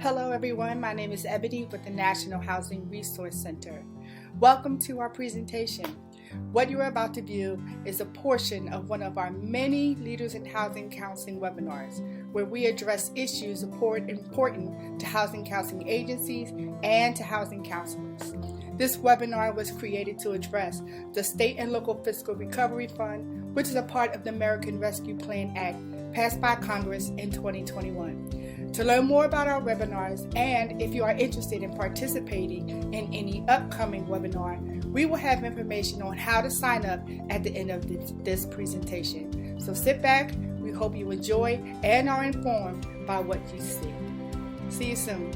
Hello everyone, my name is Ebony with the National Housing Resource Center. Welcome to our presentation. What you're about to view is a portion of one of our many Leaders in Housing Counseling webinars, where we address issues important to housing counseling agencies and to housing counselors. This webinar was created to address the State and Local Fiscal Recovery Fund, which is a part of the American Rescue Plan Act passed by Congress in 2021. To learn more about our webinars, and if you are interested in participating in any upcoming webinar, we will have information on how to sign up at the end of this presentation. So sit back, we hope you enjoy and are informed by what you see. See you soon.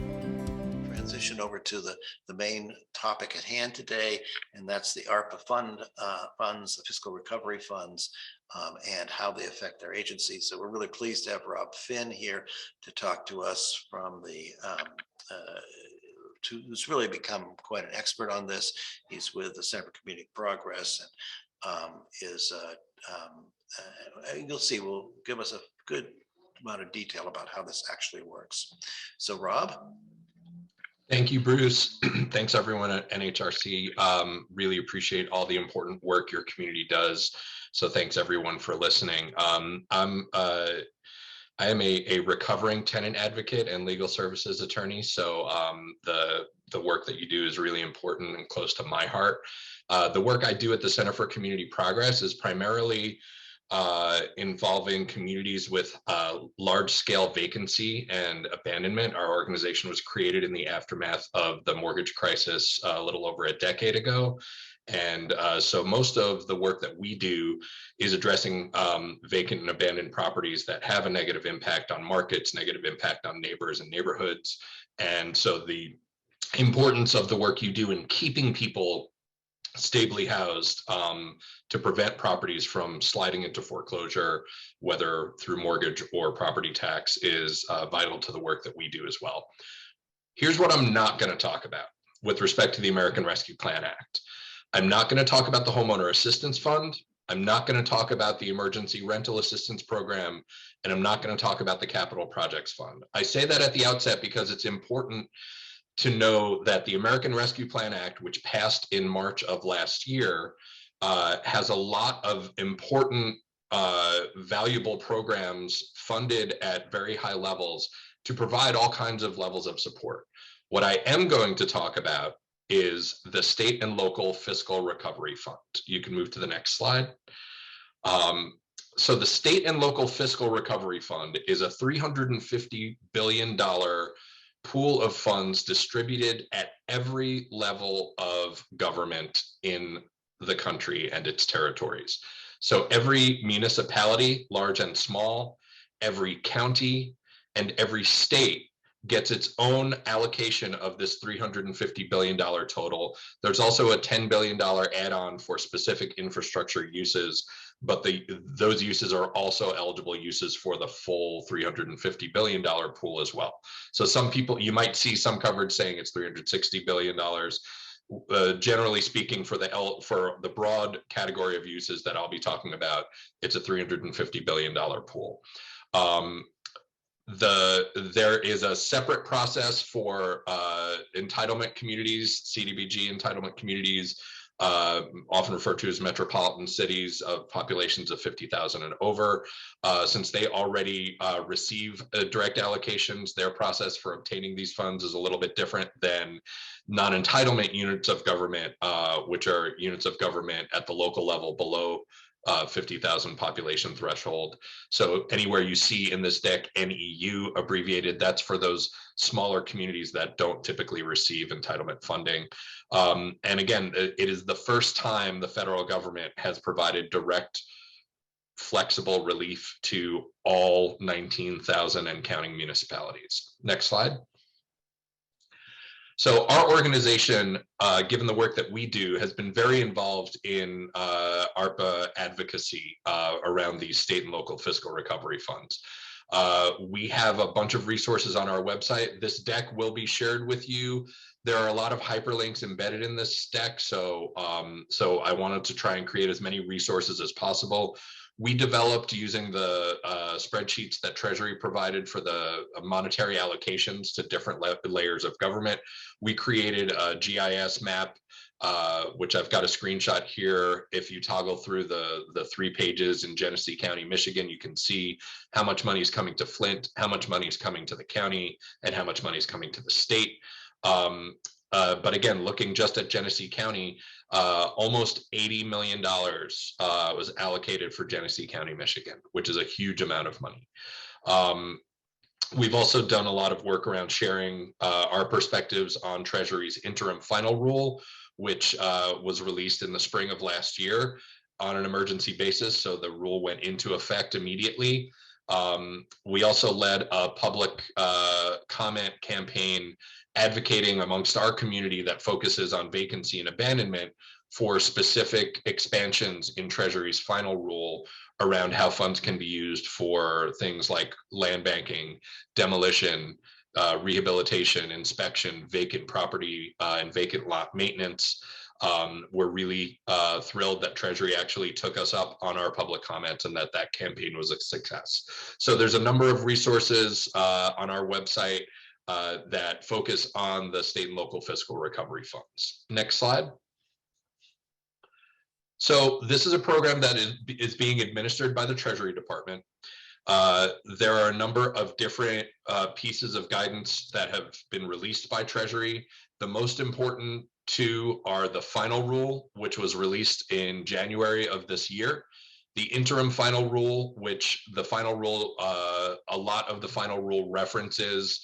Transition over to the main topic at hand today, and that's the ARPA funds, the fiscal recovery funds, and how they affect their agencies. So we're really pleased to have Rob Finn here to talk to us from who's really become quite an expert on this. He's with the Center for Community Progress and you'll see, will give us a good amount of detail about how this actually works. So Rob. Thank you, Bruce. Thanks everyone at NHRC. Really appreciate all the important work your community does. So thanks everyone for listening. I am a recovering tenant advocate and legal services attorney. So the work that you do is really important and close to my heart. The work I do at the Center for Community Progress is primarily involving communities with large-scale vacancy and abandonment. Our organization was created in the aftermath of the mortgage crisis a little over a decade ago. And so most of the work that we do is addressing vacant and abandoned properties that have a negative impact on markets, negative impact on neighbors and neighborhoods. And so the importance of the work you do in keeping people stably housed to prevent properties from sliding into foreclosure, whether through mortgage or property tax, is vital to the work that we do as well. Here's what I'm not going to talk about with respect to the American Rescue Plan Act. I'm not going to talk about the Homeowner Assistance Fund. I'm not going to talk about the Emergency Rental Assistance Program, and I'm not going to talk about the Capital Projects Fund. I say that at the outset because it's important to know that the American Rescue Plan Act, which passed in March of last year, has a lot of important, valuable programs funded at very high levels to provide all kinds of levels of support. What I am going to talk about is the State and Local Fiscal Recovery Fund. You can move to the next slide. So the State and Local Fiscal Recovery Fund is a $350 billion pool of funds distributed at every level of government in the country and its territories. So every municipality, large and small, every county, and every state gets its own allocation of this $350 billion total. There's also a $10 billion add-on for specific infrastructure uses, but those uses are also eligible uses for the full $350 billion pool as well. So some people, you might see some coverage saying it's $360 billion. Generally speaking, for the broad category of uses that I'll be talking about, it's a $350 billion pool. There is a separate process for entitlement communities, CDBG entitlement communities, often referred to as metropolitan cities of populations of 50,000 and over. Since they already receive direct allocations, their process for obtaining these funds is a little bit different than non-entitlement units of government, which are units of government at the local level below 50,000 population threshold. So anywhere you see in this deck NEU abbreviated, that's for those smaller communities that don't typically receive entitlement funding. And again, it is the first time the federal government has provided direct flexible relief to all 19,000 and counting municipalities. Next slide. So our organization, given the work that we do, has been very involved in ARPA advocacy around these state and local fiscal recovery funds. We have a bunch of resources on our website. This deck will be shared with you. There are a lot of hyperlinks embedded in this deck, so I wanted to try and create as many resources as possible. We developed using the spreadsheets that Treasury provided for the monetary allocations to different layers of government. We created a GIS map, which I've got a screenshot here. If you toggle through the 3 pages in Genesee County, Michigan, you can see how much money is coming to Flint, how much money is coming to the county, and how much money is coming to the state. But again, looking just at Genesee County, almost $80 million was allocated for Genesee County, Michigan, which is a huge amount of money. We've also done a lot of work around sharing our perspectives on Treasury's interim final rule, which was released in the spring of last year on an emergency basis. So the rule went into effect immediately. We also led a public comment campaign advocating amongst our community that focuses on vacancy and abandonment for specific expansions in Treasury's final rule around how funds can be used for things like land banking, demolition, rehabilitation, inspection, vacant property, and vacant lot maintenance. We're really thrilled that Treasury actually took us up on our public comments and that campaign was a success. So there's a number of resources on our website that focus on the state and local fiscal recovery funds. Next slide. So this is a program that is being administered by the Treasury Department. There are a number of different pieces of guidance that have been released by Treasury. The most important 2 are the final rule, which was released in January of this year. The interim final rule, which the final rule, a lot of the final rule references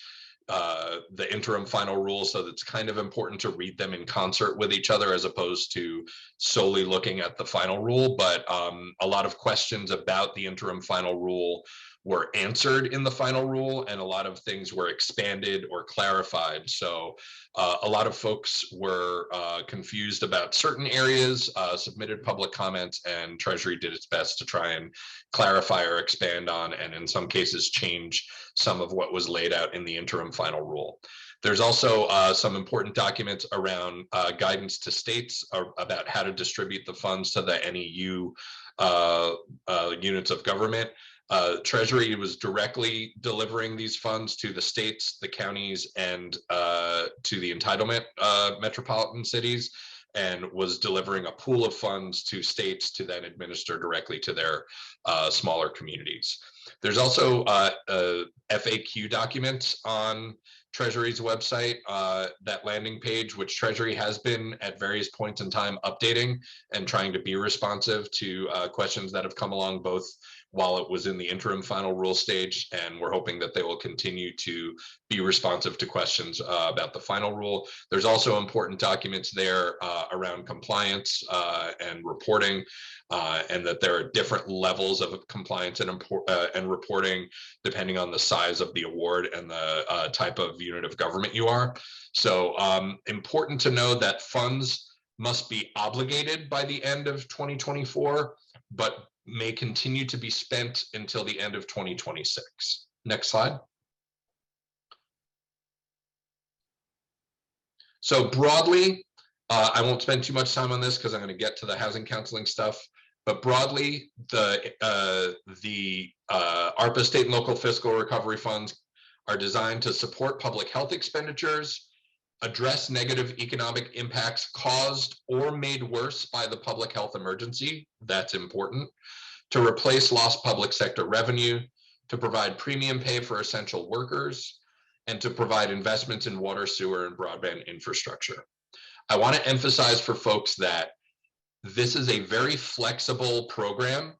the interim final rule, so it's kind of important to read them in concert with each other as opposed to solely looking at the final rule. But a lot of questions about the interim final rule were answered in the final rule, and a lot of things were expanded or clarified. So a lot of folks were confused about certain areas, submitted public comments, and Treasury did its best to try and clarify or expand on, and in some cases change some of what was laid out in the interim final rule. There's also some important documents around guidance to states about how to distribute the funds to the NEU units of government. Treasury was directly delivering these funds to the states, the counties, and to the entitlement metropolitan cities, and was delivering a pool of funds to states to then administer directly to their smaller communities. There's also FAQ documents on Treasury's website, that landing page, which Treasury has been at various points in time updating and trying to be responsive to questions that have come along both while it was in the interim final rule stage, and we're hoping that they will continue to be responsive to questions about the final rule. There's also important documents there around compliance and reporting, and that there are different levels of compliance and reporting depending on the size of the award and the type of unit of government you are. So important to know that funds must be obligated by the end of 2024, but may continue to be spent until the end of 2026. Next slide. So broadly, I won't spend too much time on this because I'm going to get to the housing counseling stuff, but broadly, the ARPA state and local fiscal recovery funds are designed to support public health expenditures, address negative economic impacts caused or made worse by the public health emergency. That's important. To replace lost public sector revenue, to provide premium pay for essential workers, and to provide investments in water, sewer, and broadband infrastructure. I want to emphasize for folks that this is a very flexible program,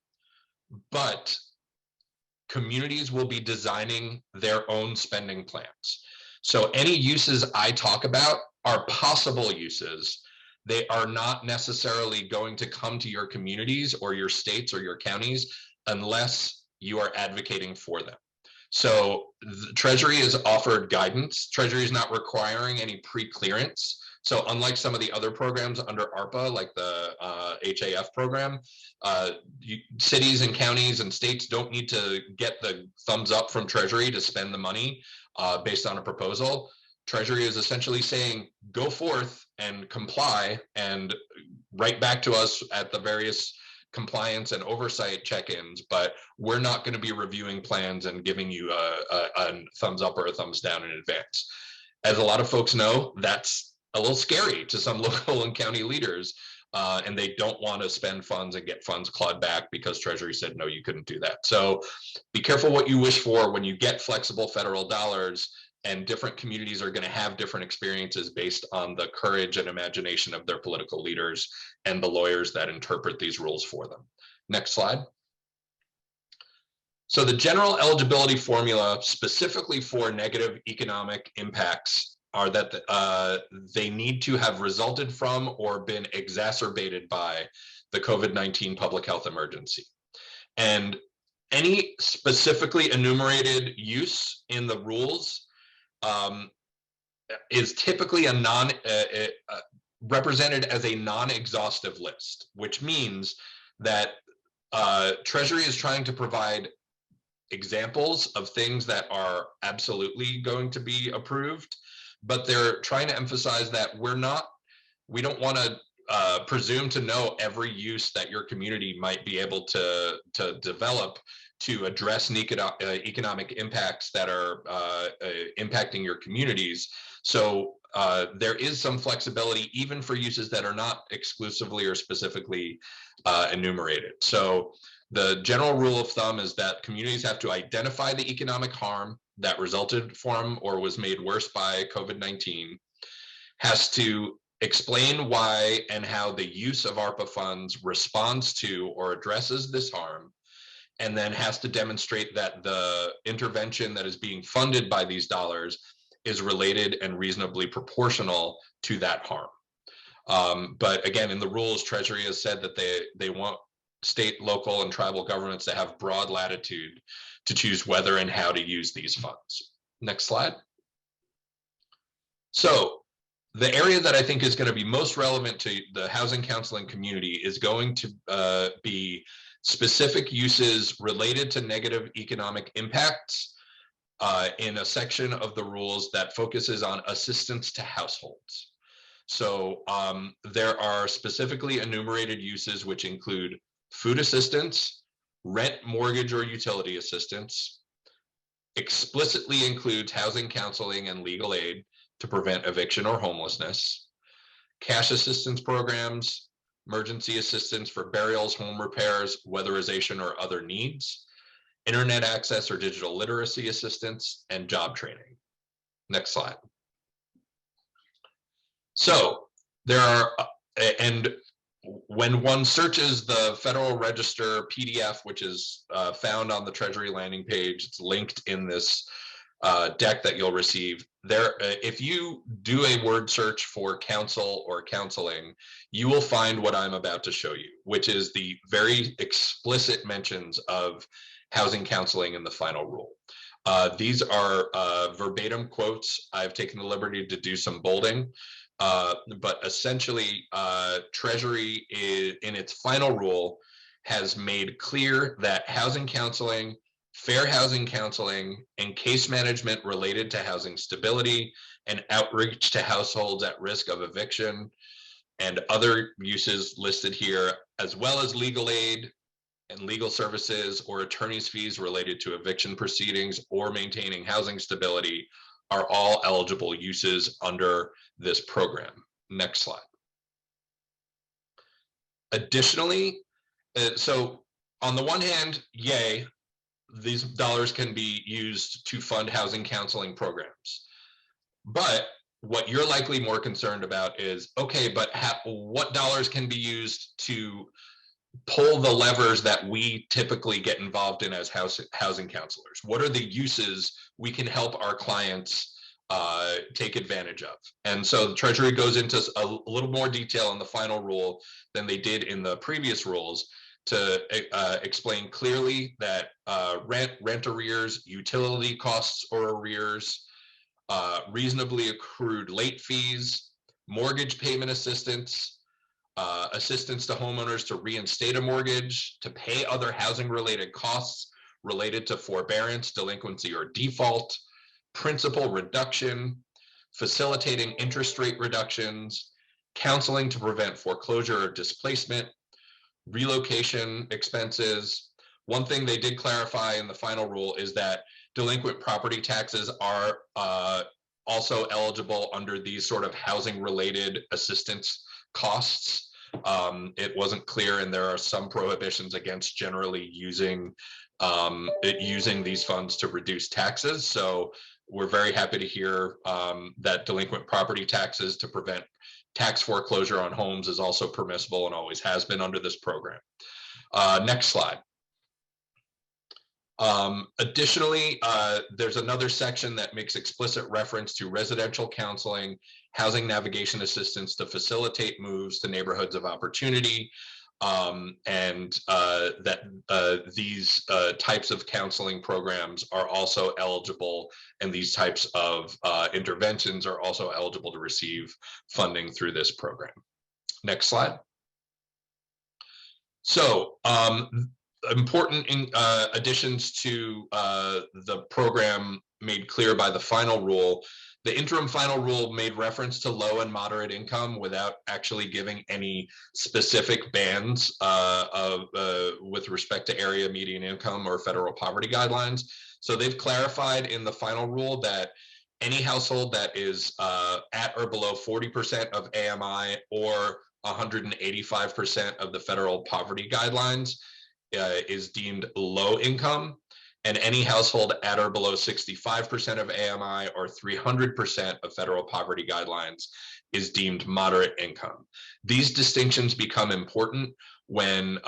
but communities will be designing their own spending plans. So any uses I talk about are possible uses. They are not necessarily going to come to your communities or your states or your counties unless you are advocating for them. So the Treasury has offered guidance. Treasury is not requiring any pre-clearance. So unlike some of the other programs under ARPA, like the HAF program, cities and counties and states don't need to get the thumbs up from Treasury to spend the money based on a proposal. Treasury is essentially saying, go forth and comply and write back to us at the various compliance and oversight check-ins, but we're not going to be reviewing plans and giving you a thumbs up or a thumbs down in advance. As a lot of folks know, that's a little scary to some local and county leaders, and they don't want to spend funds and get funds clawed back because Treasury said, no, you couldn't do that. So be careful what you wish for when you get flexible federal dollars, and different communities are going to have different experiences based on the courage and imagination of their political leaders and the lawyers that interpret these rules for them. Next slide. So the general eligibility formula specifically for negative economic impacts are that they need to have resulted from or been exacerbated by the COVID-19 public health emergency. And any specifically enumerated use in the rules is typically represented as a non-exhaustive list, which means that Treasury is trying to provide examples of things that are absolutely going to be approved, but they're trying to emphasize that we don't want to presume to know every use that your community might be able to develop to address economic impacts that are impacting your communities. So there is some flexibility even for uses that are not exclusively or specifically enumerated. So the general rule of thumb is that communities have to identify the economic harm that resulted from or was made worse by COVID-19, has to explain why and how the use of ARPA funds responds to or addresses this harm, and then has to demonstrate that the intervention that is being funded by these dollars is related and reasonably proportional to that harm. But again, in the rules, Treasury has said that they want state, local, and tribal governments to have broad latitude to choose whether and how to use these funds. Next slide. So the area that I think is going to be most relevant to the housing counseling community is going to be specific uses related to negative economic impacts in a section of the rules that focuses on assistance to households. So there are specifically enumerated uses which include food assistance, rent, mortgage, or utility assistance, explicitly includes housing counseling and legal aid to prevent eviction or homelessness, cash assistance programs, emergency assistance for burials, home repairs, weatherization, or other needs, internet access or digital literacy assistance, and job training. Next slide. So there are, and when one searches the Federal Register PDF, which is found on the Treasury landing page, it's linked in this deck that you'll receive. There, if you do a word search for counsel or counseling, you will find what I'm about to show you, which is the very explicit mentions of housing counseling in the final rule. These are verbatim quotes. I've taken the liberty to do some bolding. But essentially, Treasury in its final rule has made clear that housing counseling, fair housing counseling, and case management related to housing stability and outreach to households at risk of eviction and other uses listed here, as well as legal aid and legal services or attorney's fees related to eviction proceedings or maintaining housing stability, are all eligible uses under this program. Next slide. Additionally, so on the one hand, yay, these dollars can be used to fund housing counseling programs. But what you're likely more concerned about is, okay, but what dollars can be used to pull the levers that we typically get involved in as housing counselors? What are the uses we can help our clients take advantage of? And so the Treasury goes into a little more detail in the final rule than they did in the previous rules to explain clearly that rent arrears, utility costs or arrears, reasonably accrued late fees, mortgage payment assistance, assistance to homeowners to reinstate a mortgage, to pay other housing related costs related to forbearance, delinquency, or default, principal reduction, facilitating interest rate reductions, counseling to prevent foreclosure or displacement, relocation expenses. One thing they did clarify in the final rule is that delinquent property taxes are also eligible under these sort of housing related assistance costs. It wasn't clear, and there are some prohibitions against generally using these funds to reduce taxes. So we're very happy to hear that delinquent property taxes to prevent tax foreclosure on homes is also permissible and always has been under this program. Next slide. Additionally, there's another section that makes explicit reference to residential counseling, housing navigation assistance to facilitate moves to neighborhoods of opportunity, and that these types of counseling programs are also eligible, and these types of interventions are also eligible to receive funding through this program. Next slide. So, important additions to the program made clear by the final rule. The interim final rule made reference to low and moderate income without actually giving any specific bands with respect to area median income or federal poverty guidelines. So they've clarified in the final rule that any household that is at or below 40% of AMI or 185% of the federal poverty guidelines is deemed low income, and any household at or below 65% of AMI or 300% of federal poverty guidelines is deemed moderate income. These distinctions become important when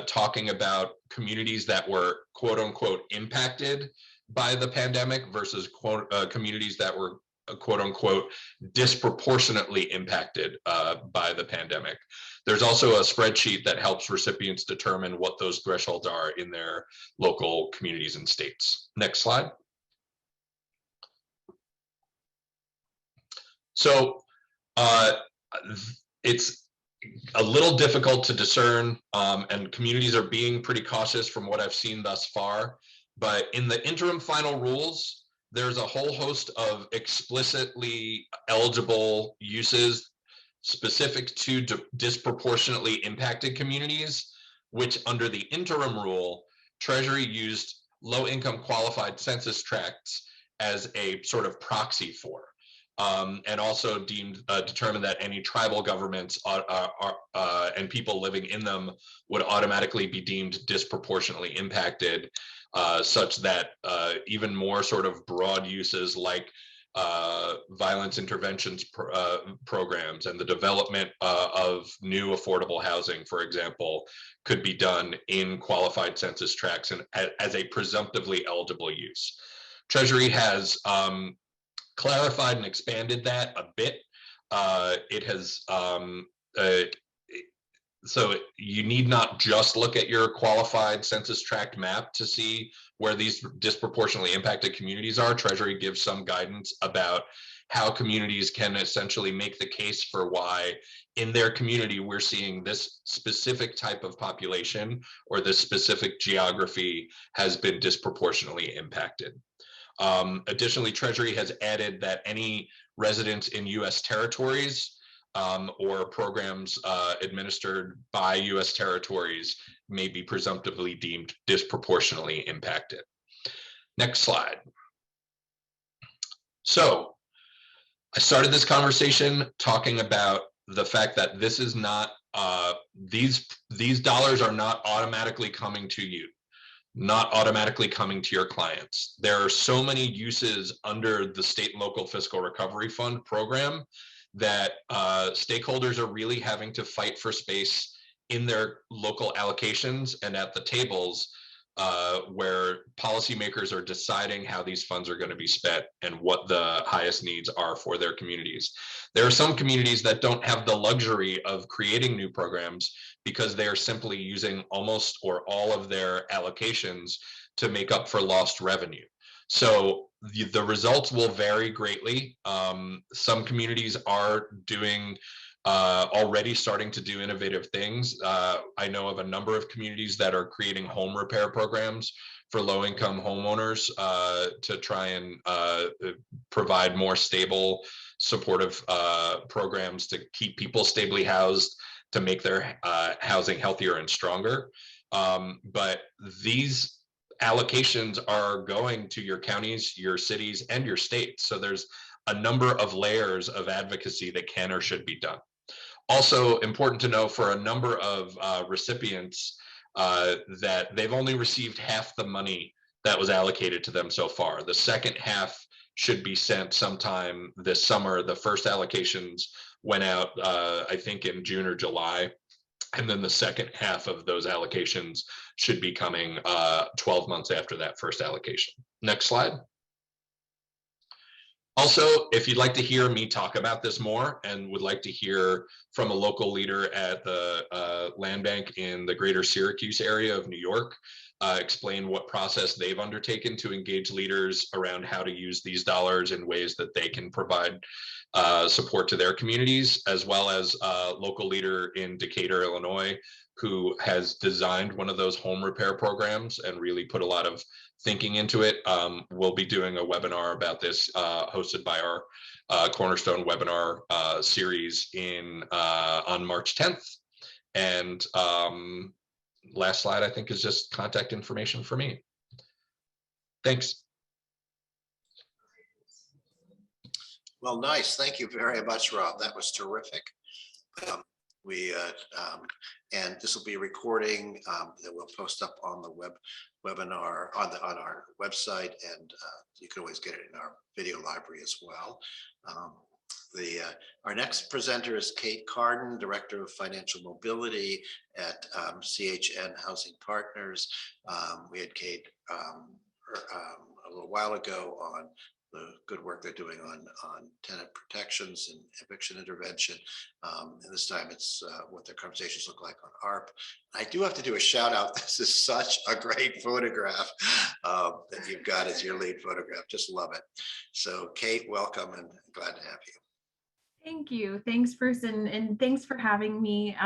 talking about communities that were quote unquote impacted by the pandemic versus communities that were quote unquote disproportionately impacted by the pandemic. There's also a spreadsheet that helps recipients determine what those thresholds are in their local communities and states. Next slide. So it's a little difficult to discern, and communities are being pretty cautious from what I've seen thus far. But in the interim final rules, there's a whole host of explicitly eligible uses specific to disproportionately impacted communities, which under the interim rule, Treasury used low-income qualified census tracts as a sort of proxy for, and also determined that any tribal governments and people living in them would automatically be deemed disproportionately impacted, such that even more sort of broad uses like violence interventions programs and the development of new affordable housing, for example, could be done in qualified census tracts and as a presumptively eligible use. Treasury has clarified and expanded that a bit. It has so you need not just look at your qualified census tract map to see where these disproportionately impacted communities are. Treasury gives some guidance about how communities can essentially make the case for why in their community we're seeing this specific type of population or this specific geography has been disproportionately impacted. Additionally, Treasury has added that any residents in U.S. territories or programs administered by U.S. territories may be presumptively deemed disproportionately impacted. Next slide. So I started this conversation talking about the fact that this is not, these dollars are not automatically coming to you, not automatically coming to your clients. There are so many uses under the State and Local Fiscal Recovery Fund program that stakeholders are really having to fight for space in their local allocations and at the tables where policymakers are deciding how these funds are going to be spent and what the highest needs are for their communities. There are some communities that don't have the luxury of creating new programs because they are simply using almost or all of their allocations to make up for lost revenue. So the results will vary greatly. Some communities are doing already starting to do innovative things. I know of a number of communities that are creating home repair programs for low-income homeowners to try and provide more stable, supportive programs to keep people stably housed, to make their housing healthier and stronger. But these allocations are going to your counties, your cities, and your states. So there's a number of layers of advocacy that can or should be done. Also important to know for a number of recipients that they've only received half the money that was allocated to them so far. The second half should be sent sometime this summer. The first allocations went out, I think, in June or July. And then the second half of those allocations should be coming 12 months after that first allocation. Next slide. Also, if you'd like to hear me talk about this more and would like to hear from a local leader at the land bank in the greater Syracuse area of New York, explain what process they've undertaken to engage leaders around how to use these dollars in ways that they can provide support to their communities, as well as a local leader in Decatur, Illinois, who has designed one of those home repair programs and really put a lot of thinking into it. We'll be doing a webinar about this hosted by our Cornerstone webinar series on March 10th. And last slide, I think, is just contact information for me. Thanks. Well, nice. Thank you very much, Rob. That was terrific. And this will be a recording that we'll post up on the webinar on our website, and you can always get it in our video library as well. Our next presenter is Kate Carden, Director of Financial Mobility at CHN Housing Partners. We had Kate a little while ago on the good work they're doing on tenant protections and eviction intervention. And this time it's what their conversations look like on ARP. I do have to do a shout out. This is such a great photograph that you've got as your lead photograph. Just love it. So Kate, welcome, and glad to have you. Thank you. Thanks, Bruce, and thanks for having me.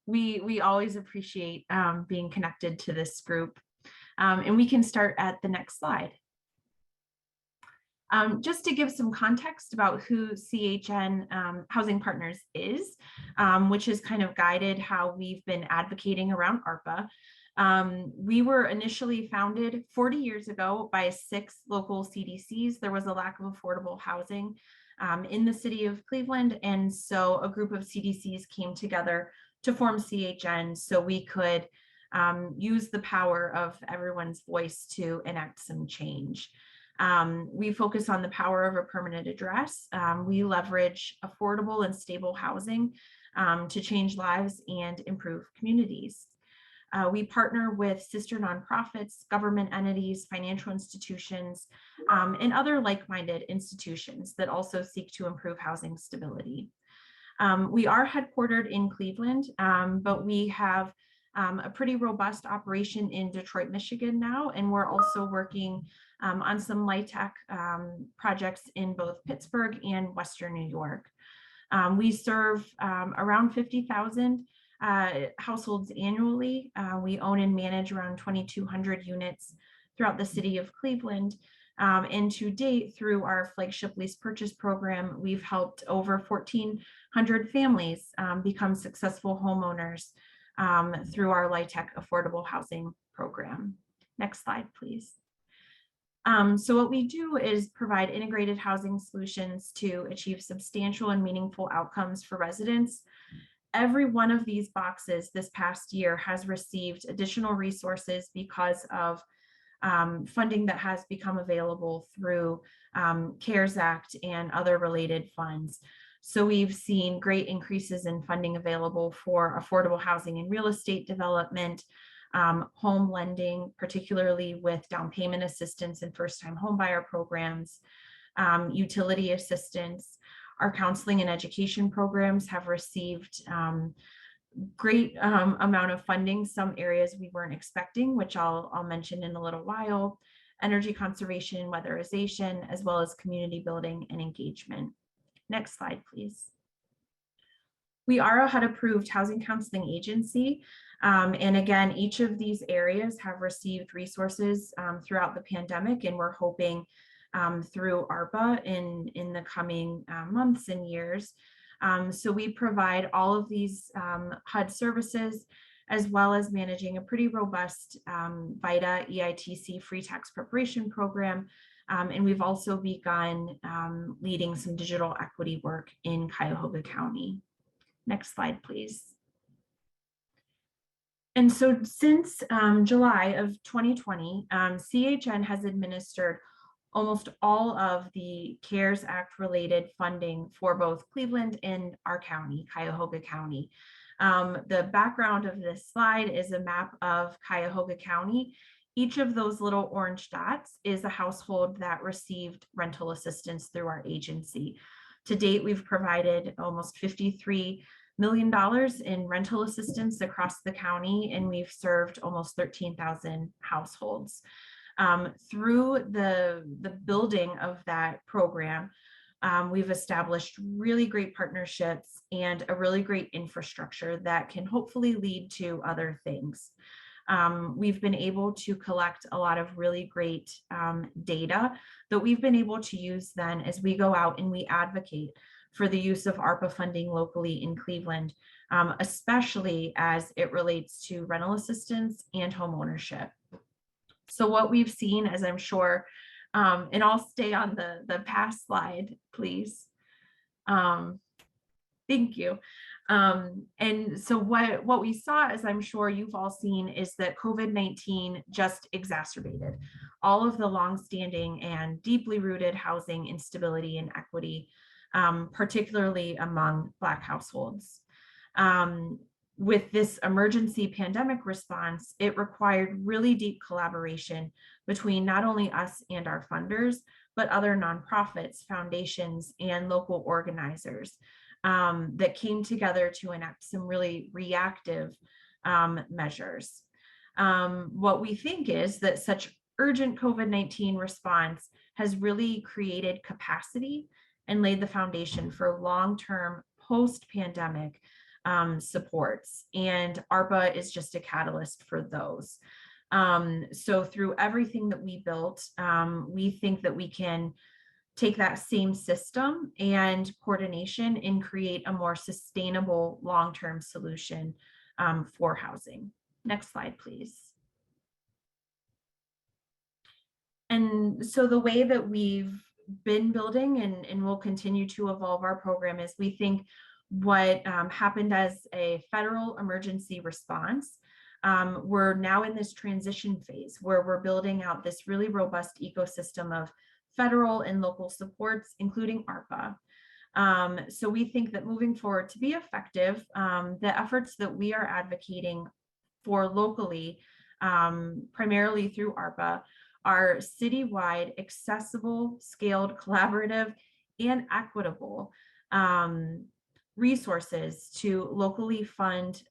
We always appreciate being connected to this group. And we can start at the next slide. Just to give some context about who CHN Housing Partners is, which has kind of guided how we've been advocating around ARPA. We were initially founded 40 years ago by 6 local CDCs. There was a lack of affordable housing in the city of Cleveland, and so a group of CDCs came together to form CHN so we could use the power of everyone's voice to enact some change. We focus on the power of a permanent address. We leverage affordable and stable housing to change lives and improve communities. We partner with sister nonprofits, government entities, financial institutions, and other like-minded institutions that also seek to improve housing stability. We are headquartered in Cleveland, but we have a pretty robust operation in Detroit, Michigan now, and we're also working on some LIHTC projects in both Pittsburgh and Western New York. We serve around 50,000 households annually. We own and manage around 2,200 units throughout the city of Cleveland. And to date, through our flagship lease purchase program, we've helped over 1,400 families become successful homeowners through our LIHTC affordable housing program. Next slide, please. So what we do is provide integrated housing solutions to achieve substantial and meaningful outcomes for residents. Every one of these boxes this past year has received additional resources because of funding that has become available through CARES Act and other related funds. So we've seen great increases in funding available for affordable housing and real estate development, home lending, particularly with down payment assistance and first-time homebuyer programs, utility assistance. Our counseling and education programs have received great amount of funding, some areas we weren't expecting, which I'll mention in a little while, energy conservation, weatherization, as well as community building and engagement. Next slide, please. We are a HUD-approved housing counseling agency. And again, each of these areas have received resources throughout the pandemic, and we're hoping through ARPA in the coming months and years So we provide all of these HUD services, as well as managing a pretty robust VITA EITC free tax preparation program. And we've also begun leading some digital equity work in Cuyahoga County. Next slide, please. And so since July of 2020, CHN has administered almost all of the CARES Act related funding for both Cleveland and our county, Cuyahoga County. The background of this slide is a map of Cuyahoga County. Each of those little orange dots is a household that received rental assistance through our agency. To date, we've provided almost $53 million in rental assistance across the county, and we've served almost 13,000 households. Through the building of that program, we've established really great partnerships and a really great infrastructure that can hopefully lead to other things. We've been able to collect a lot of really great data that we've been able to use then as we go out and we advocate for the use of ARPA funding locally in Cleveland, especially as it relates to rental assistance and home ownership. So what we've seen, as I'm sure, and I'll stay on the past slide, please. Thank you. And so what we saw, as I'm sure you've all seen, is that COVID-19 just exacerbated all of the longstanding and deeply rooted housing instability and equity, particularly among Black households. With this emergency pandemic response, it required really deep collaboration between not only us and our funders, but other nonprofits, foundations, and local organizers that came together to enact some really reactive measures. What we think is that such urgent COVID-19 response has really created capacity and laid the foundation for long-term post-pandemic supports, and ARPA is just a catalyst for those. So through everything that we built, we think that we can take that same system and coordination and create a more sustainable long-term solution for housing. Next slide, please. And so the way that we've been building and will continue to evolve our program is we think what happened as a federal emergency response, we're now in this transition phase where we're building out this really robust ecosystem of federal and local supports, including ARPA. So we think that moving forward, to be effective, the efforts that we are advocating for locally, primarily through ARPA, are citywide, accessible, scaled, collaborative, and equitable resources to locally fund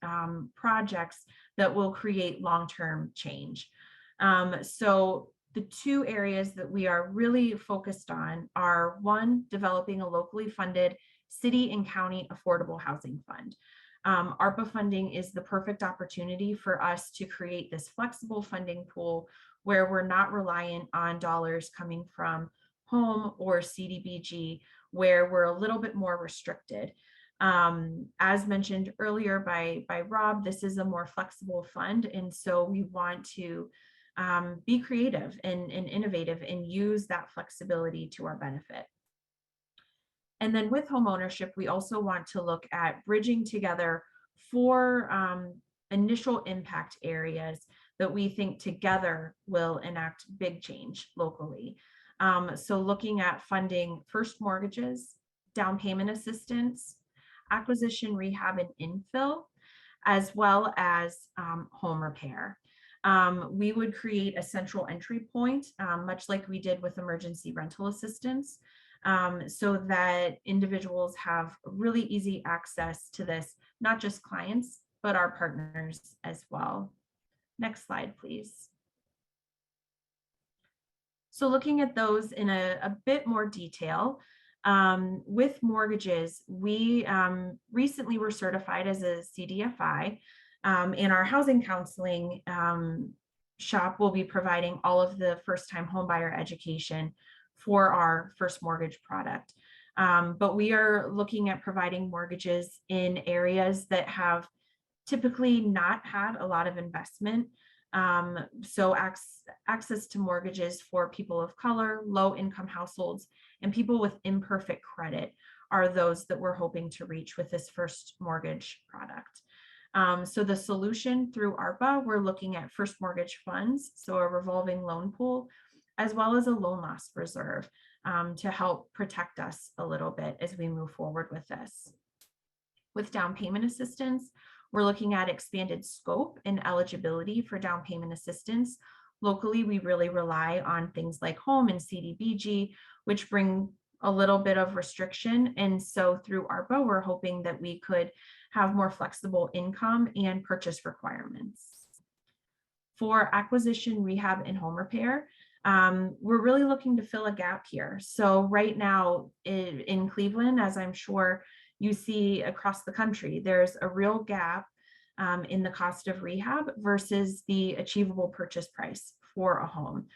projects that will create long-term change. So the two areas that we are really focused on are, one, developing a locally funded city and county affordable housing fund. ARPA funding is the perfect opportunity for us to create this flexible funding pool where we're not reliant on dollars coming from home or CDBG, where we're a little bit more restricted. As mentioned earlier by Rob, this is a more flexible fund, and so we want to be creative and innovative and use that flexibility to our benefit. And then with home ownership, we also want to look at bridging together 4 initial impact areas that we think together will enact big change locally. So looking at funding first mortgages, down payment assistance, acquisition, rehab, and infill, as well as home repair. We would create a central entry point, much like we did with emergency rental assistance, so that individuals have really easy access to this, not just clients, but our partners as well. Next slide, please. So looking at those in a bit more detail, with mortgages, we recently were certified as a CDFI, and our housing counseling shop will be providing all of the first-time homebuyer education for our first mortgage product. But we are looking at providing mortgages in areas that have typically not had a lot of investment. So access to mortgages for people of color, low income households, and people with imperfect credit are those that we're hoping to reach with this first mortgage product. So the solution through ARPA, we're looking at first mortgage funds, so a revolving loan pool, as well as a loan loss reserve to help protect us a little bit as we move forward with this. With down payment assistance, we're looking at expanded scope and eligibility for down payment assistance. Locally, we really rely on things like home and CDBG, which bring a little bit of restriction. And so through ARPA, we're hoping that we could have more flexible income and purchase requirements. For acquisition, rehab, and home repair, we're really looking to fill a gap here. So right now in Cleveland, as I'm sure you see across the country, there's a real gap in the cost of rehab versus the achievable purchase price for a home.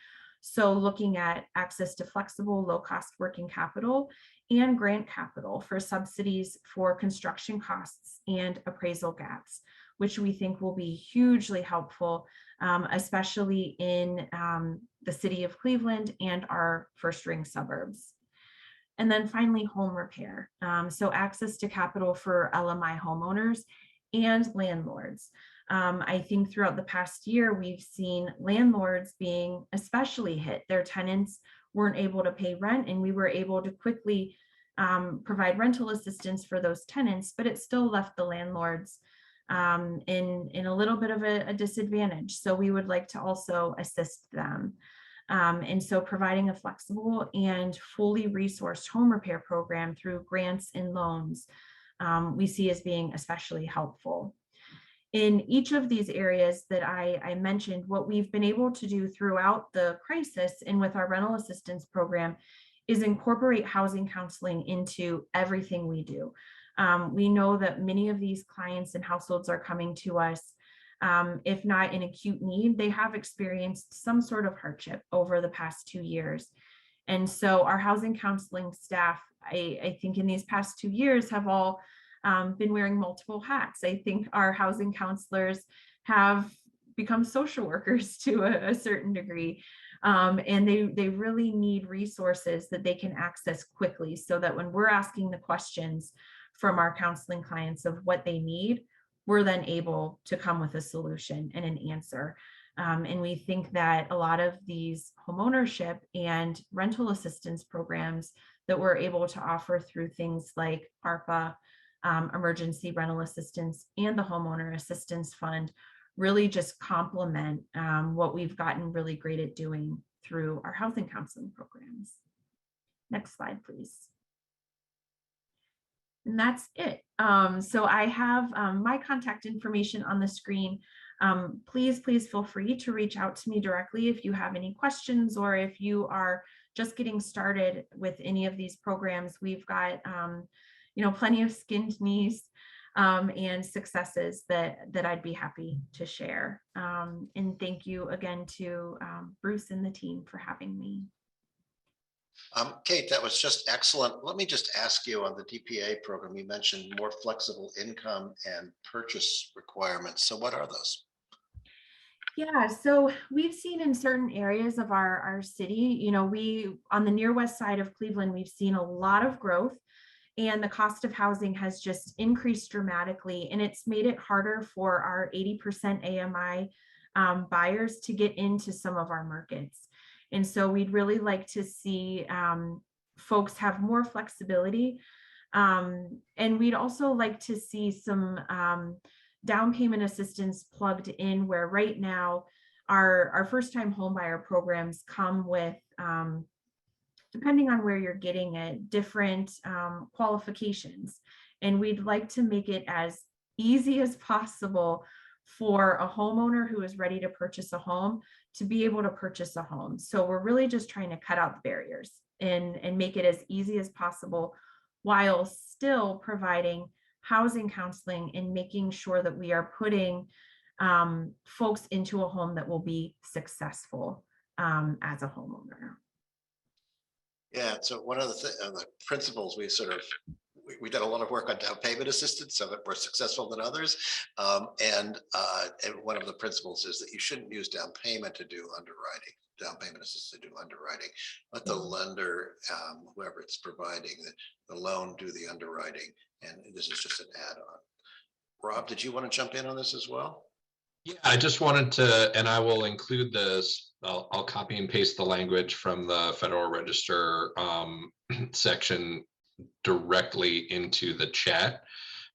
So looking at access to flexible, low-cost working capital and grant capital for subsidies for construction costs and appraisal gaps, which we think will be hugely helpful, especially in the city of Cleveland and our first-ring suburbs. And then finally, home repair. So access to capital for LMI homeowners and landlords. I think throughout the past year, we've seen landlords being especially hit. Their tenants weren't able to pay rent, and we were able to quickly provide rental assistance for those tenants, but it still left the landlords in a little bit of a disadvantage. So we would like to also assist them. And so providing a flexible and fully resourced home repair program through grants and loans we see as being especially helpful. In each of these areas that I mentioned, what we've been able to do throughout the crisis and with our rental assistance program is incorporate housing counseling into everything we do. We know that many of these clients and households are coming to us, if not in acute need, they have experienced some sort of hardship over the past 2 years. And so our housing counseling staff, I think in these past 2 years have all been wearing multiple hats. I think our housing counselors have become social workers to a certain degree. And they really need resources that they can access quickly so that when we're asking the questions from our counseling clients of what they need, we're then able to come with a solution and an answer. And we think that a lot of these homeownership and rental assistance programs that we're able to offer through things like ARPA, emergency rental assistance, and the homeowner assistance fund really just complement what we've gotten really great at doing through our housing counseling programs. Next slide, please. And that's it. So I have my contact information on the screen. Please feel free to reach out to me directly if you have any questions or if you are just getting started with any of these programs. We've got plenty of skinned knees and successes that I'd be happy to share. And thank you again to Bruce and the team for having me. Kate, that was just excellent. Let me just ask you on the DPA program, you mentioned more flexible income and purchase requirements. So what are those? Yeah, so we've seen in certain areas of our city, we on the near west side of Cleveland, we've seen a lot of growth and the cost of housing has just increased dramatically. And it's made it harder for our 80% AMI buyers to get into some of our markets. And so we'd really like to see folks have more flexibility. And we'd also like to see some down payment assistance plugged in where right now our first-time home buyer programs come with, depending on where you're getting it, different qualifications. And we'd like to make it as easy as possible for a homeowner who is ready to purchase a home to be able to purchase a home. So we're really just trying to cut out the barriers and make it as easy as possible while still providing housing counseling and making sure that we are putting folks into a home that will be successful as a homeowner. Yeah, so one of the principles we did a lot of work on down payment assistance, some of it more successful than others. And one of the principles is that you shouldn't use down payment to do underwriting, down payment assistance to do underwriting. Let the lender, whoever it's providing the loan, do the underwriting. And this is just an add-on. Rob, did you want to jump in on this as well? Yeah, I just wanted to, and I will include this, I'll copy and paste the language from the Federal Register section directly into the chat.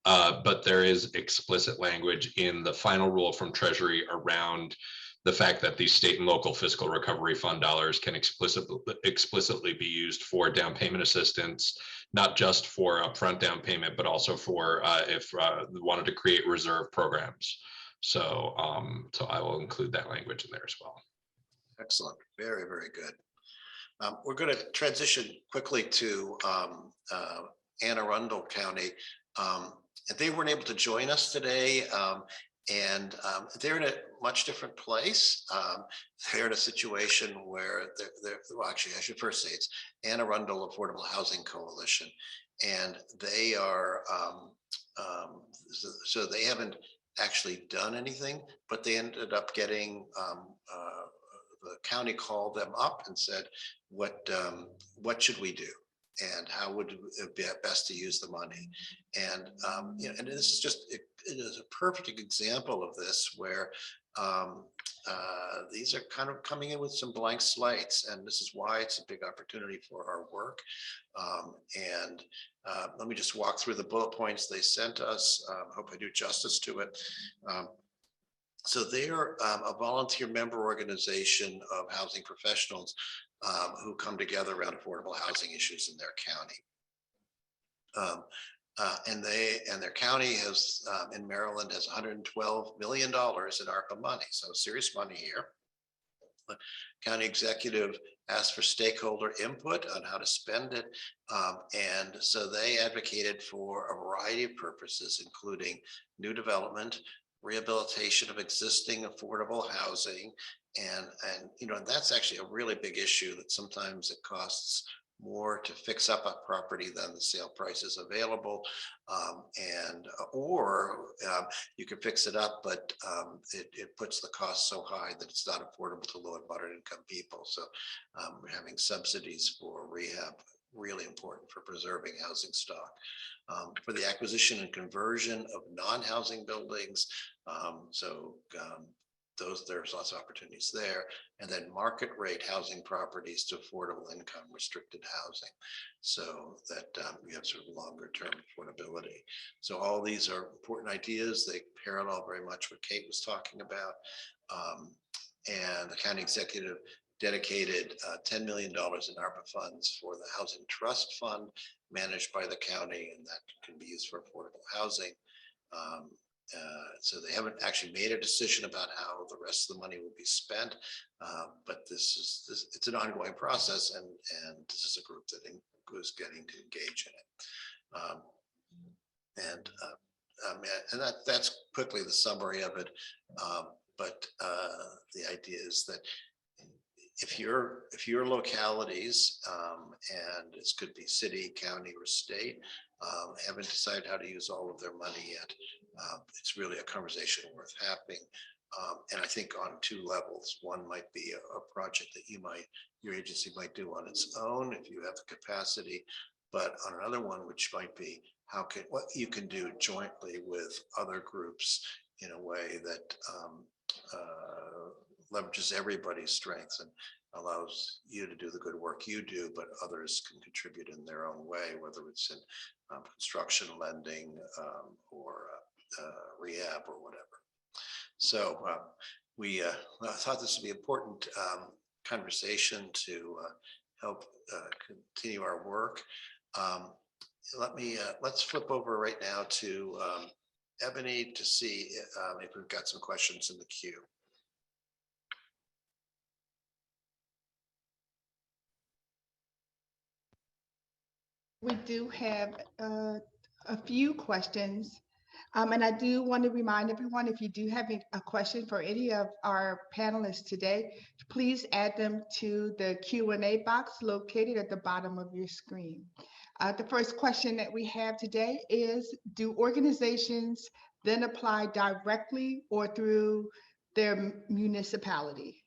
But there is explicit language in the final rule from Treasury around the fact that these state and local fiscal recovery fund dollars can explicitly be used for down payment assistance, not just for upfront down payment, but also for if we wanted to create reserve programs. So, so I will include that language in there as well. Excellent. Very, very good. We're going to transition quickly to Arundel County. They weren't able to join us today, and they're in a much different place. They're in a situation where well, actually, I should first say it's Arundel Affordable Housing Coalition, and they are so they haven't actually done anything, but they ended up getting the county called them up and said, what should we do? And how would it be best to use the money? And you know, and this is just it is a perfect example of this, where these are kind of coming in with some blank slates, and this is why it's a big opportunity for our work. And let me just walk through the bullet points they sent us. Hope I do justice to it. So they're a volunteer member organization of housing professionals who come together around affordable housing issues in their county. And their county has in Maryland has $112 million in ARPA money, so serious money here. The county executive asked for stakeholder input on how to spend it, and so they advocated for a variety of purposes, including new development, rehabilitation of existing affordable housing, and you know, that's actually a really big issue, that sometimes it costs more to fix up a property than the sale prices available, or you can fix it up, but it puts the cost so high that it's not affordable to low and moderate income people. So having subsidies for rehab, really important for preserving housing stock. For the acquisition and conversion of non-housing buildings, there's lots of opportunities there. And then market rate housing properties to affordable income restricted housing, so that we have sort of longer term affordability. So all these are important ideas. They parallel very much what Kate was talking about. And the county executive dedicated $10 million in ARPA funds for the Housing Trust Fund managed by the county, and that can be used for affordable housing. So they haven't actually made a decision about how the rest of the money will be spent, but it's an ongoing process, and this is a group that is getting to engage in it. And that's quickly the summary of it. But the idea is that if your localities, and it could be city, county, or state, haven't decided how to use all of their money yet, it's really a conversation worth having. And I think on two levels. One might be a project that your agency might do on its own if you have the capacity, but on another one, which might be what you can do jointly with other groups in a way that leverages everybody's strengths and allows you to do the good work you do, but others can contribute in their own way, whether it's in construction lending or rehab or whatever. So we thought this would be an important conversation to help continue our work. Let's flip over right now to Ebony to see if we've got some questions in the queue. We do have a few questions. And I do want to remind everyone, if you do have a question for any of our panelists today, please add them to the Q&A box located at the bottom of your screen. The first question that we have today is, do organizations then apply directly or through their municipality?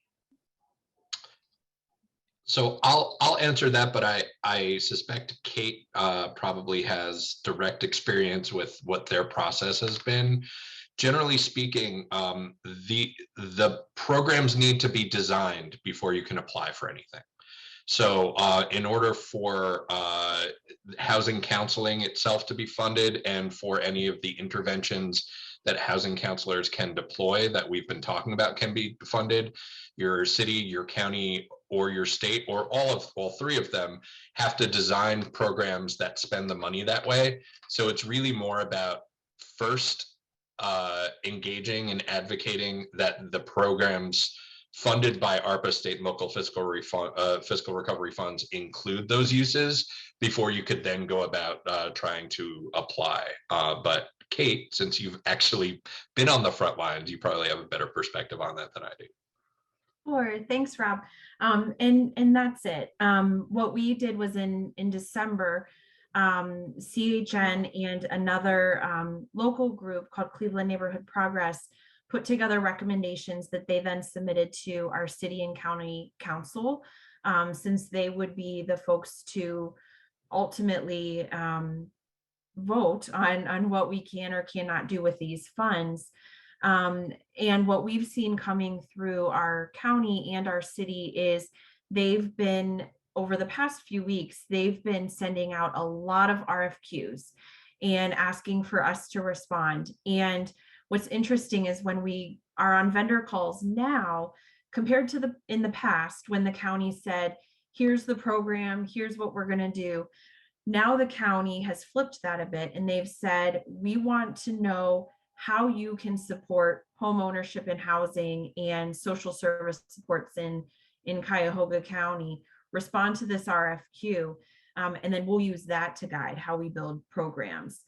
So I'll answer that, but I suspect Kate probably has direct experience with what their process has been. Generally speaking, the programs need to be designed before you can apply for anything. So in order for housing counseling itself to be funded, and for any of the interventions that housing counselors can deploy that we've been talking about can be funded, your city, your county, or your state, or all three of them have to design programs that spend the money that way. So it's really more about first engaging and advocating that the programs funded by ARPA state and local fiscal recovery funds include those uses before you could then go about trying to apply. But Kate, since you've actually been on the front lines, you probably have a better perspective on that than I do. Sure, thanks, Rob. And that's it. What we did was in December, CHN and another local group called Cleveland Neighborhood Progress put together recommendations that they then submitted to our city and county council, since they would be the folks to ultimately vote on what we can or cannot do with these funds. And what we've seen coming through our county and our city is they've been, over the past few weeks, they've been sending out a lot of RFQs and asking for us to respond. And what's interesting is when we are on vendor calls now, compared to in the past, when the county said, here's the program, here's what we're going to do. Now the county has flipped that a bit, and they've said, we want to know how you can support home ownership and housing and social service supports in Cuyahoga County. Respond to this RFQ, and then we'll use that to guide how we build programs.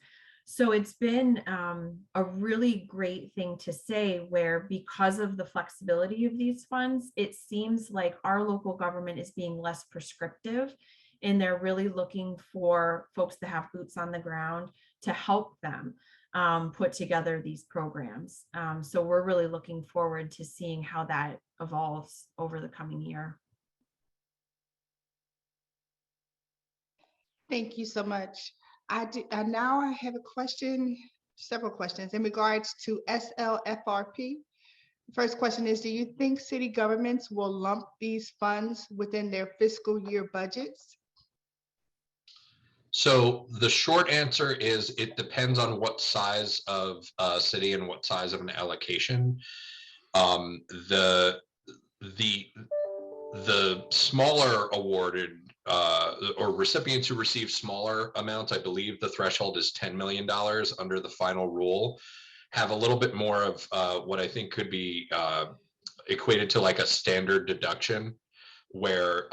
So it's been a really great thing to say, where because of the flexibility of these funds, it seems like our local government is being less prescriptive, and they're really looking for folks that have boots on the ground to help them put together these programs. So we're really looking forward to seeing how that evolves over the coming year. Thank you so much. Now I have a question, several questions in regards to SLFRP. First question is, do you think city governments will lump these funds within their fiscal year budgets? So the short answer is it depends on what size of city and what size of an allocation. The smaller awarded or recipients who receive smaller amounts, I believe the threshold is $10 million under the final rule, have a little bit more of what I think could be equated to like a standard deduction, where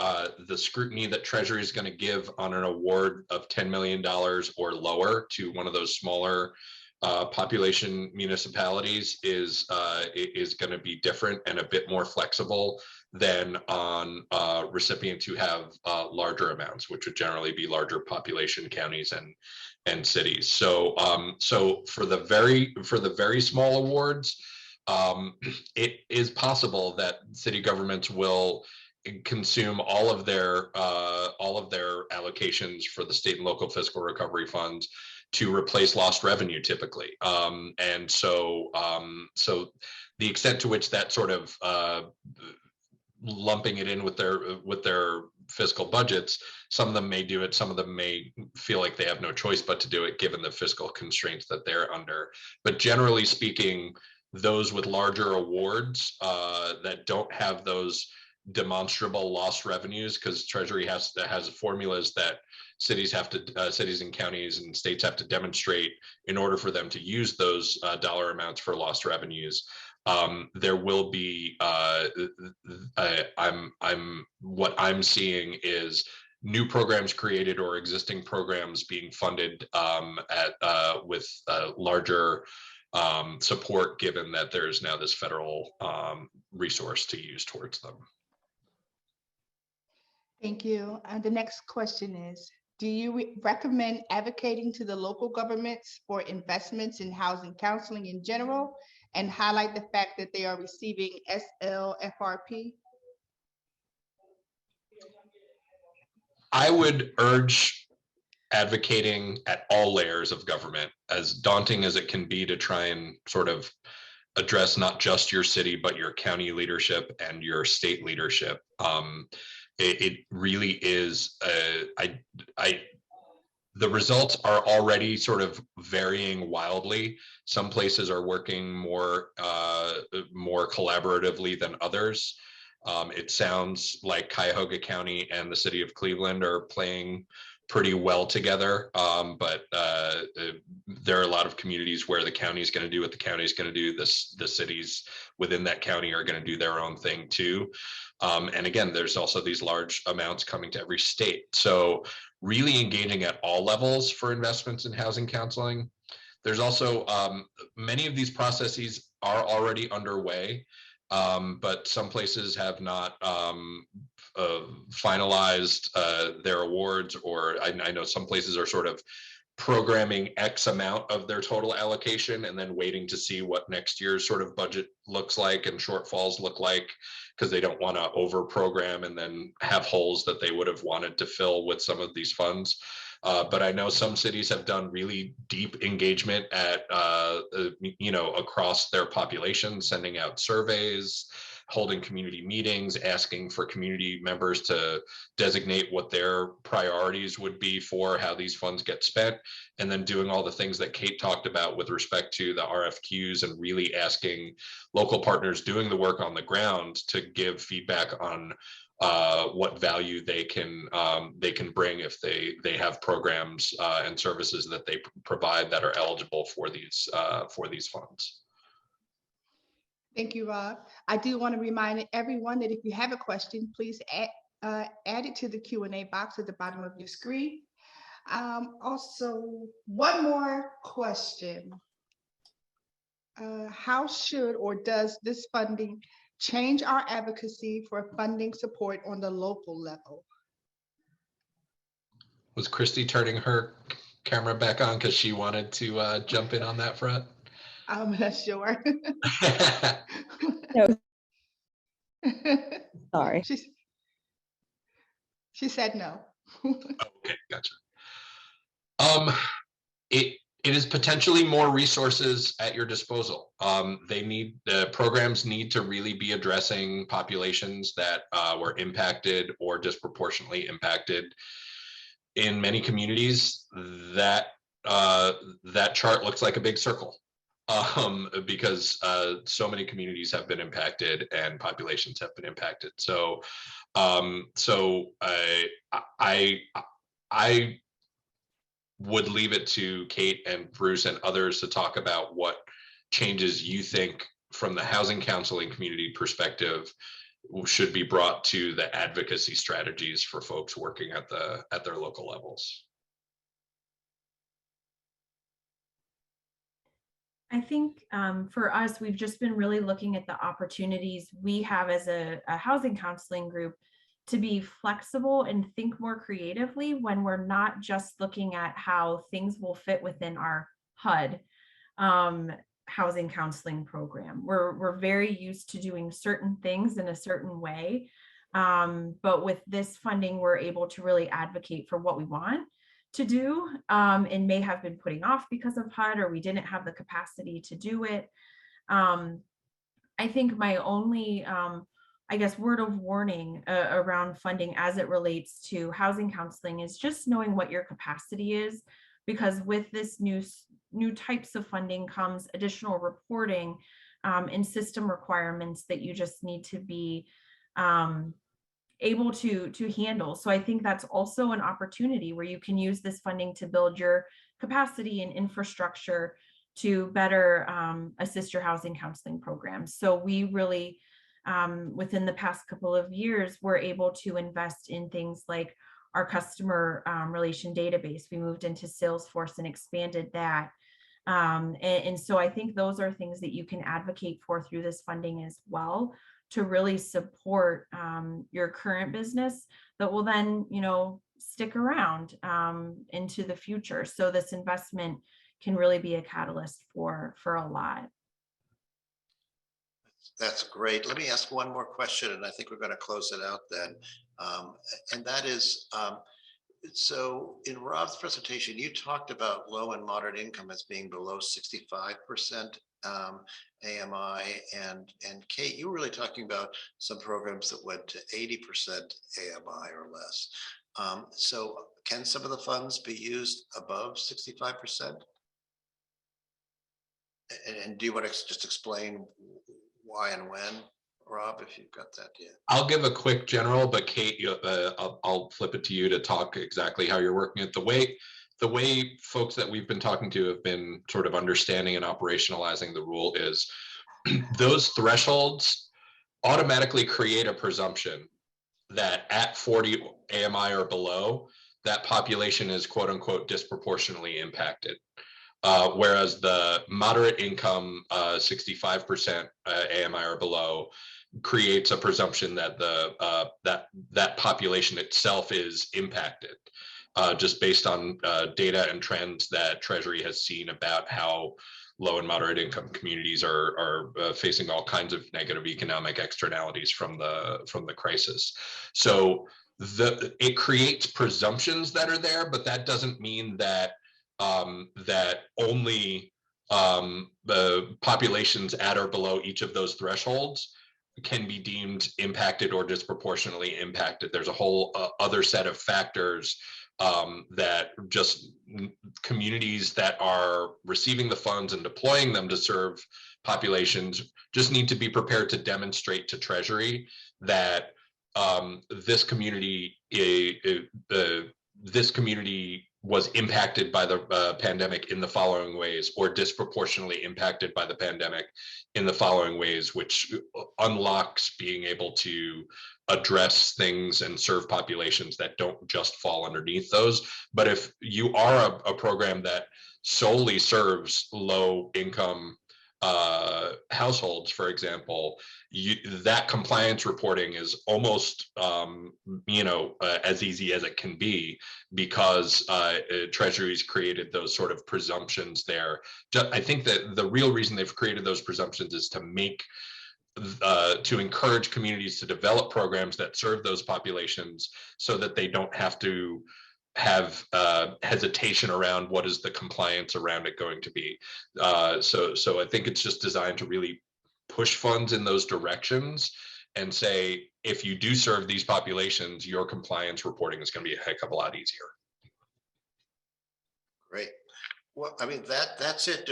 the scrutiny that Treasury is going to give on an award of $10 million or lower to one of those smaller population municipalities is going to be different and a bit more flexible than on recipients who have larger amounts, which would generally be larger population counties and cities. So so for the very small awards, it is possible that city governments will consume all of their allocations for the state and local fiscal recovery funds to replace lost revenue typically. And so the extent to which that sort of lumping it in with their fiscal budgets, some of them may do it, some of them may feel like they have no choice but to do it given the fiscal constraints that they're under. But generally speaking, those with larger awards that don't have those demonstrable lost revenues, because Treasury has formulas that cities and counties and states have to demonstrate in order for them to use those dollar amounts for lost revenues. There will be what I'm seeing is new programs created or existing programs being funded with larger support, given that there's now this federal resource to use towards them. Thank you. And the next question is, do you recommend advocating to the local governments for investments in housing counseling in general and highlight the fact that they are receiving SLFRP? I would urge advocating at all layers of government, as daunting as it can be to try and sort of address not just your city, but your county leadership and your state leadership. It really is, the results are already sort of varying wildly. Some places are working more collaboratively than others. It sounds like Cuyahoga County and the city of Cleveland are playing pretty well together, but there are a lot of communities where the county is going to do what the county is going to do. The cities within that county are going to do their own thing too. And again, there's also these large amounts coming to every state. So really engaging at all levels for investments in housing counseling. There's also many of these processes are already underway, but some places have not finalized their awards, or I know some places are sort of programming X amount of their total allocation and then waiting to see what next year's sort of budget looks like and shortfalls look like, because they don't want to over program and then have holes that they would have wanted to fill with some of these funds. But I know some cities have done really deep engagement at, across their population, sending out surveys, holding community meetings, asking for community members to designate what their priorities would be for how these funds get spent, and then doing all the things that Kate talked about with respect to the RFQs and really asking local partners doing the work on the ground to give feedback on what value they can bring if they have programs and services that they provide that are eligible for these funds. Thank you, Rob. I do want to remind everyone that if you have a question, please add it to the Q&A box at the bottom of your screen. Also, one more question. How should or does this funding change our advocacy for funding support on the local level? Was Christy turning her camera back on because she wanted to jump in on that front? I'm not sure. No. Sorry. She said no. Okay, gotcha. It is potentially more resources at your disposal. The programs need to really be addressing populations that were impacted or disproportionately impacted. In many communities, that chart looks like a big circle. Because so many communities have been impacted and populations have been impacted. So, I would leave it to Kate and Bruce and others to talk about what changes you think from the housing counseling community perspective should be brought to the advocacy strategies for folks working at their local levels. I think for us, we've just been really looking at the opportunities we have as a housing counseling group to be flexible and think more creatively when we're not just looking at how things will fit within our HUD housing counseling program. We're very used to doing certain things in a certain way, but with this funding, we're able to really advocate for what we want to do and may have been putting off because of HUD, or we didn't have the capacity to do it. I think my only, word of warning around funding as it relates to housing counseling is just knowing what your capacity is, because with this new types of funding comes additional reporting and system requirements that you just need to be able to handle. So I think that's also an opportunity where you can use this funding to build your capacity and infrastructure to better assist your housing counseling programs. So we really, within the past couple of years, were able to invest in things like our customer relation database. We moved into Salesforce and expanded that. And so I think those are things that you can advocate for through this funding as well, to really support your current business that will then, stick around into the future. So this investment can really be a catalyst for a lot. That's great. Let me ask one more question, and I think we're going to close it out then. And that is, so in Rob's presentation, you talked about low and moderate income as being below 65% AMI, and Kate, you were really talking about some programs that went to 80% AMI or less. So can some of the funds be used above 65%? And do you want to just explain why and when, Rob, if you've got that? Yeah. I'll give a quick general, but Kate, I'll flip it to you to talk exactly how you're working it. The way folks that we've been talking to have been sort of understanding and operationalizing the rule is those thresholds automatically create a presumption that at 40 AMI or below, that population is quote unquote disproportionately impacted. Whereas the moderate income 65% AMI or below creates a presumption that that population itself is impacted, just based on data and trends that Treasury has seen about how low and moderate income communities are facing all kinds of negative economic externalities from the crisis. So it creates presumptions that are there, but that doesn't mean that that only the populations at or below each of those thresholds can be deemed impacted or disproportionately impacted. There's a whole other set of factors that just communities that are receiving the funds and deploying them to serve populations just need to be prepared to demonstrate to Treasury that this community was impacted by the pandemic in the following ways, or disproportionately impacted by the pandemic in the following ways, which unlocks being able to address things and serve populations that don't just fall underneath those. But if you are a program that solely serves low income households, for example, that compliance reporting is almost as easy as it can be, because Treasury's created those sort of presumptions there. I think that the real reason they've created those presumptions is to encourage communities to develop programs that serve those populations, so that they don't have to have hesitation around what is the compliance around it going to be. So I think it's just designed to really push funds in those directions and say, if you do serve these populations, your compliance reporting is going to be a heck of a lot easier. Great. Well, I mean, that's it.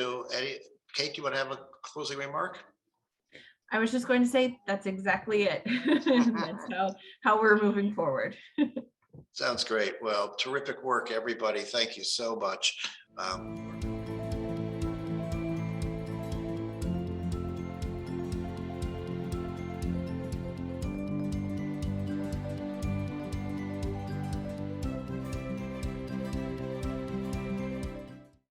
Kate, do you want to have a closing remark? I was just going to say that's exactly it. That's how we're moving forward. Sounds great. Well, terrific work, everybody. Thank you so much.